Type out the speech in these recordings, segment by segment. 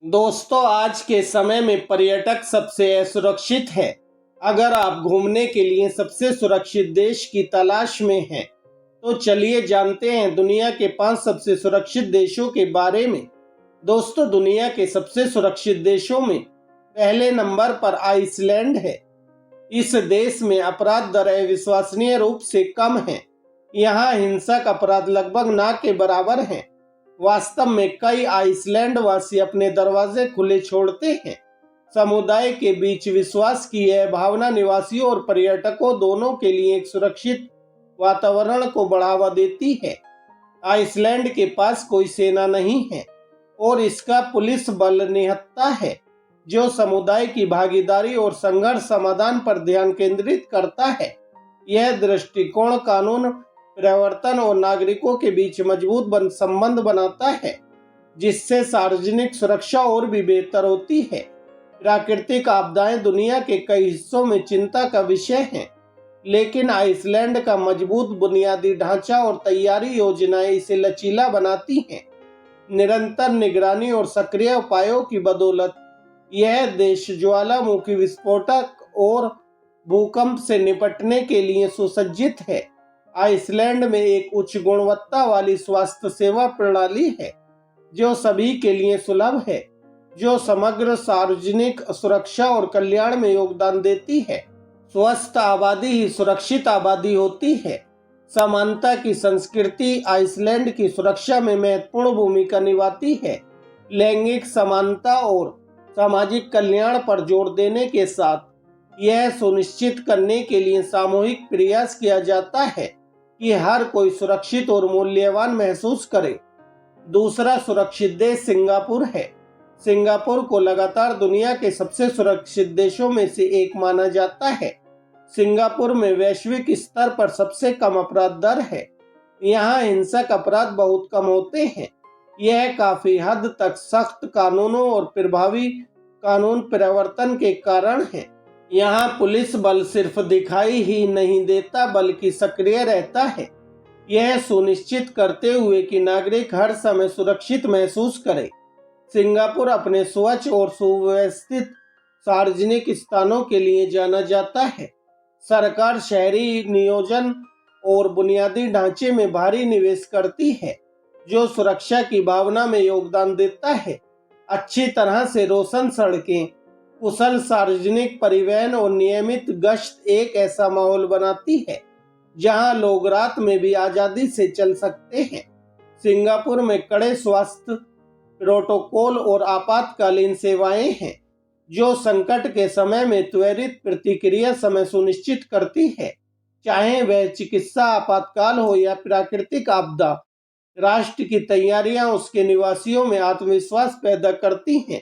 दोस्तों, आज के समय में पर्यटक सबसे असुरक्षित है। अगर आप घूमने के लिए सबसे सुरक्षित देश की तलाश में हैं, तो चलिए जानते हैं दुनिया के 5 सबसे सुरक्षित देशों के बारे में। दोस्तों, दुनिया के सबसे सुरक्षित देशों में पहले नंबर पर आइसलैंड है। इस देश में अपराध दर अविश्वसनीय रूप से कम है। यहाँ हिंसक अपराध लगभग ना के बराबर हैं। वास्तव में कई आइसलैंड वासी अपने दरवाजे खुले छोड़ते हैं। समुदाय के बीच विश्वास की यह भावना निवासियों और पर्यटकों दोनों के लिए एक सुरक्षित वातावरण को बढ़ावा देती है। आइसलैंड के पास कोई सेना नहीं है और इसका पुलिस बल निहत्था है, जो समुदाय की भागीदारी और संघर्ष समाधान पर ध्यान केंद्रित करता है। यह दृष्टिकोण कानून प्रवर्तन और नागरिकों के बीच मजबूत संबंध बनाता है, जिससे सार्वजनिक सुरक्षा और भी बेहतर होती है। प्राकृतिक आपदाएं दुनिया के कई हिस्सों में चिंता का विषय हैं, लेकिन आइसलैंड का मजबूत बुनियादी ढांचा और तैयारी योजनाएं इसे लचीला बनाती हैं। निरंतर निगरानी और सक्रिय उपायों की बदौलत यह देश ज्वालामुखी विस्फोटक और भूकंप से निपटने के लिए सुसज्जित है। आइसलैंड में एक उच्च गुणवत्ता वाली स्वास्थ्य सेवा प्रणाली है, जो सभी के लिए सुलभ है, जो समग्र सार्वजनिक सुरक्षा और कल्याण में योगदान देती है। स्वस्थ आबादी ही सुरक्षित आबादी होती है। समानता की संस्कृति आइसलैंड की सुरक्षा में महत्वपूर्ण भूमिका निभाती है। लैंगिक समानता और सामाजिक कल्याण पर जोर देने के साथ यह सुनिश्चित करने के लिए सामूहिक प्रयास किया जाता है कि हर कोई सुरक्षित और मूल्यवान महसूस करे। दूसरा सुरक्षित देश सिंगापुर है। सिंगापुर को लगातार दुनिया के सबसे सुरक्षित देशों में से एक माना जाता है। सिंगापुर में वैश्विक स्तर पर सबसे कम अपराध दर है। यहाँ हिंसक अपराध बहुत कम होते हैं। यह काफी हद तक सख्त कानूनों और प्रभावी कानून प्रवर्तन के कारण है। यहाँ पुलिस बल सिर्फ दिखाई ही नहीं देता, बल्कि सक्रिय रहता है, यह सुनिश्चित करते हुए कि नागरिक हर समय सुरक्षित महसूस करे। सिंगापुर अपने स्वच्छ और सुव्यवस्थित सार्वजनिक स्थानों के लिए जाना जाता है। सरकार शहरी नियोजन और बुनियादी ढांचे में भारी निवेश करती है, जो सुरक्षा की भावना में योगदान देता है। अच्छी तरह से रोशन सड़कें, कुशल सार्वजनिक परिवहन और नियमित गश्त एक ऐसा माहौल बनाती है जहां लोग रात में भी आजादी से चल सकते हैं। सिंगापुर में कड़े स्वास्थ्य प्रोटोकॉल और आपातकालीन सेवाएं हैं, जो संकट के समय में त्वरित प्रतिक्रिया समय सुनिश्चित करती है। चाहे वह चिकित्सा आपातकाल हो या प्राकृतिक आपदा, राष्ट्र की तैयारियां उसके निवासियों में आत्मविश्वास पैदा करती हैं।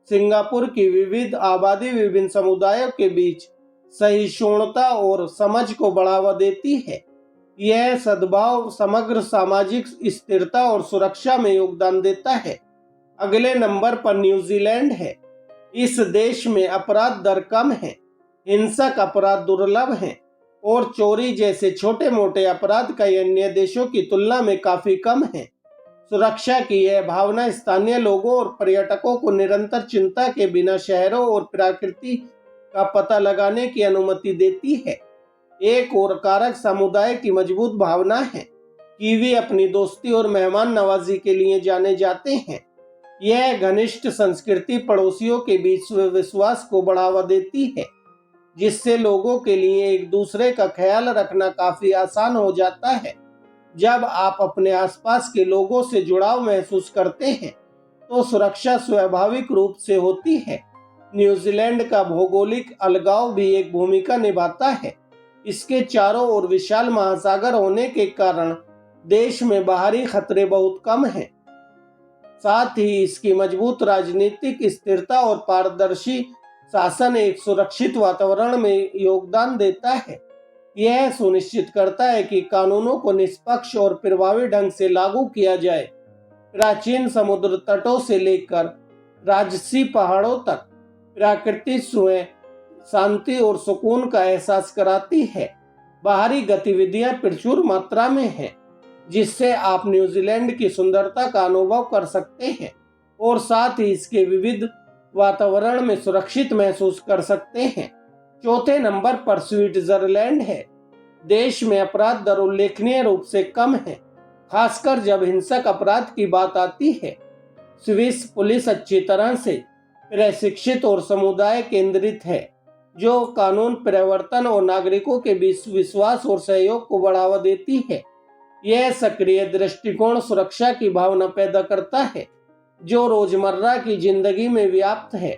सिंगापुर की विविध आबादी विभिन्न समुदायों के बीच सहिष्णुता और समझ को बढ़ावा देती है। यह सद्भाव समग्र सामाजिक स्थिरता और सुरक्षा में योगदान देता है। अगले नंबर पर न्यूजीलैंड है। इस देश में अपराध दर कम है, हिंसक अपराध दुर्लभ हैं और चोरी जैसे छोटे मोटे अपराध कई अन्य देशों की तुलना में काफी कम है। सुरक्षा की यह भावना स्थानीय लोगों और पर्यटकों को निरंतर चिंता के बिना शहरों और प्रकृति का पता लगाने की अनुमति देती है। एक और कारक समुदाय की मजबूत भावना है। कीवी अपनी दोस्ती और मेहमान नवाजी के लिए जाने जाते हैं। यह घनिष्ठ संस्कृति पड़ोसियों के बीच विश्वास को बढ़ावा देती है, जिससे लोगों के लिए एक दूसरे का ख्याल रखना काफी आसान हो जाता है। जब आप अपने आसपास के लोगों से जुड़ाव महसूस करते हैं, तो सुरक्षा स्वाभाविक रूप से होती है। न्यूजीलैंड का भौगोलिक अलगाव भी एक भूमिका निभाता है। इसके चारों ओर विशाल महासागर होने के कारण देश में बाहरी खतरे बहुत कम हैं। साथ ही इसकी मजबूत राजनीतिक स्थिरता और पारदर्शी शासन एक सुरक्षित वातावरण में योगदान देता है। यह सुनिश्चित करता है कि कानूनों को निष्पक्ष और प्रभावी ढंग से लागू किया जाए। प्राचीन समुद्र तटों से लेकर राजसी पहाड़ों तक प्रकृति स्वयं शांति और सुकून का एहसास कराती है। बाहरी गतिविधियां प्रचुर मात्रा में हैं, जिससे आप न्यूजीलैंड की सुंदरता का अनुभव कर सकते हैं और साथ ही इसके विविध वातावरण में सुरक्षित महसूस कर सकते हैं। चौथे नंबर पर स्विट्जरलैंड है। देश में अपराध दर उल्लेखनीय रूप से कम है, खासकर जब हिंसक अपराध की बात आती है। स्विस पुलिस अच्छी तरह से प्रशिक्षित और समुदाय केंद्रित है, जो कानून प्रवर्तन और नागरिकों के बीच विश्वास और सहयोग को बढ़ावा देती है। यह सक्रिय दृष्टिकोण सुरक्षा की भावना पैदा करता है, जो रोजमर्रा की जिंदगी में व्याप्त है।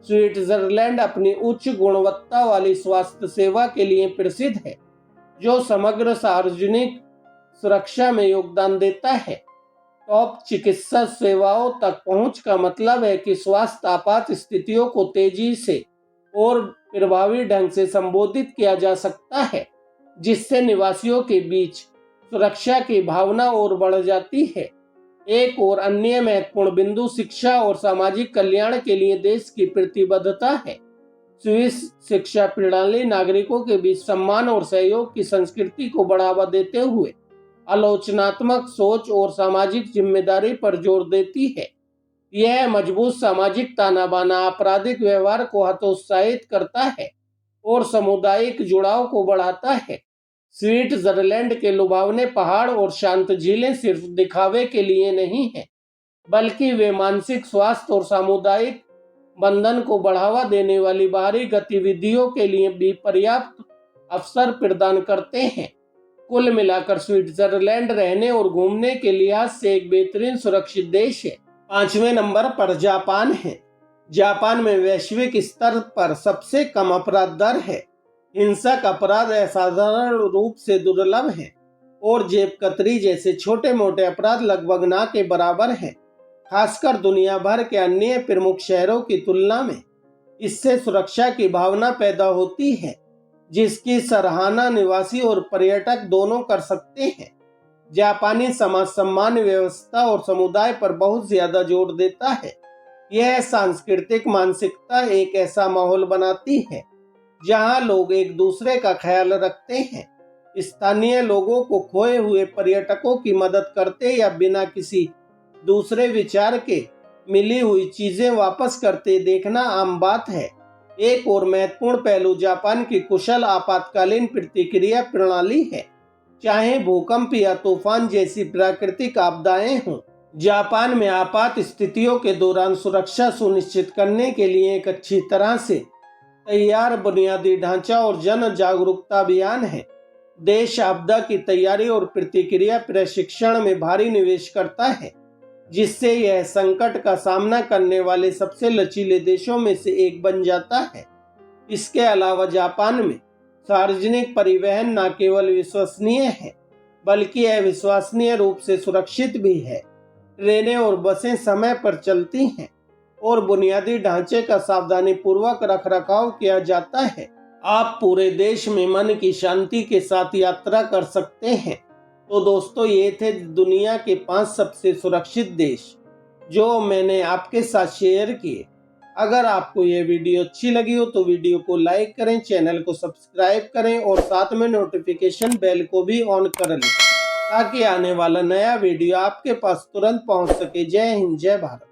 स्विट्जरलैंड अपनी उच्च गुणवत्ता वाली स्वास्थ्य सेवा के लिए प्रसिद्ध है, जो समग्र सार्वजनिक सुरक्षा में योगदान देता है। टॉप चिकित्सा सेवाओं तक पहुंच का मतलब है कि स्वास्थ्य आपात स्थितियों को तेजी से और प्रभावी ढंग से संबोधित किया जा सकता है, जिससे निवासियों के बीच सुरक्षा की भावना और बढ़ जाती है। एक और अन्य महत्वपूर्ण बिंदु शिक्षा और सामाजिक कल्याण के लिए देश की प्रतिबद्धता है। स्विस शिक्षा प्रणाली नागरिकों के बीच सम्मान और सहयोग की संस्कृति को बढ़ावा देते हुए आलोचनात्मक सोच और सामाजिक जिम्मेदारी पर जोर देती है। यह मजबूत सामाजिक ताना बाना आपराधिक व्यवहार को हतोत्साहित करता है और सामुदायिक जुड़ाव को बढ़ाता है। स्विट्जरलैंड के लुभावने पहाड़ और शांत झीलें सिर्फ दिखावे के लिए नहीं हैं, बल्कि वे मानसिक स्वास्थ्य और सामुदायिक बंधन को बढ़ावा देने वाली बाहरी गतिविधियों के लिए भी पर्याप्त अवसर प्रदान करते हैं। कुल मिलाकर स्विट्जरलैंड रहने और घूमने के लिहाज से एक बेहतरीन सुरक्षित देश है। 5वें नंबर पर जापान है। जापान में वैश्विक स्तर पर सबसे कम अपराध दर है। हिंसक अपराध असाधारण रूप से दुर्लभ हैं और जेब कतरी जैसे छोटे मोटे अपराध लगभग ना के बराबर हैं, खासकर दुनिया भर के अन्य प्रमुख शहरों की तुलना में। इससे सुरक्षा की भावना पैदा होती है, जिसकी सराहना निवासी और पर्यटक दोनों कर सकते हैं। जापानी समाज सम्मान व्यवस्था और समुदाय पर बहुत ज्यादा जोर देता है। यह सांस्कृतिक मानसिकता एक ऐसा माहौल बनाती है जहां लोग एक दूसरे का ख्याल रखते हैं, स्थानीय लोगों को खोए हुए पर्यटकों की मदद करते या बिना किसी दूसरे विचार के मिली हुई चीजें वापस करते देखना आम बात है। एक और महत्वपूर्ण पहलू जापान की कुशल आपातकालीन प्रतिक्रिया प्रणाली है। चाहे भूकंप या तूफान जैसी प्राकृतिक आपदाएं हों, जापान में आपात स्थितियों के दौरान सुरक्षा सुनिश्चित करने के लिए एक अच्छी तरह से तैयार बुनियादी ढांचा और जन जागरूकता अभियान है। देश आपदा की तैयारी और प्रतिक्रिया प्रशिक्षण में भारी निवेश करता है, जिससे यह संकट का सामना करने वाले सबसे लचीले देशों में से एक बन जाता है। इसके अलावा जापान में सार्वजनिक परिवहन न केवल विश्वसनीय है, बल्कि अविश्वसनीय रूप से सुरक्षित भी है। ट्रेनें और बसें समय पर चलती हैं और बुनियादी ढांचे का सावधानी पूर्वक रखरखाव किया जाता है। आप पूरे देश में मन की शांति के साथ यात्रा कर सकते हैं। तो दोस्तों, ये थे दुनिया के 5 सबसे सुरक्षित देश जो मैंने आपके साथ शेयर किए। अगर आपको ये वीडियो अच्छी लगी हो तो वीडियो को लाइक करें, चैनल को सब्सक्राइब करें और साथ में नोटिफिकेशन बेल को भी ऑन कर लें, ताकि आने वाला नया वीडियो आपके पास तुरंत पहुंच सके। जय हिंद, जय भारत।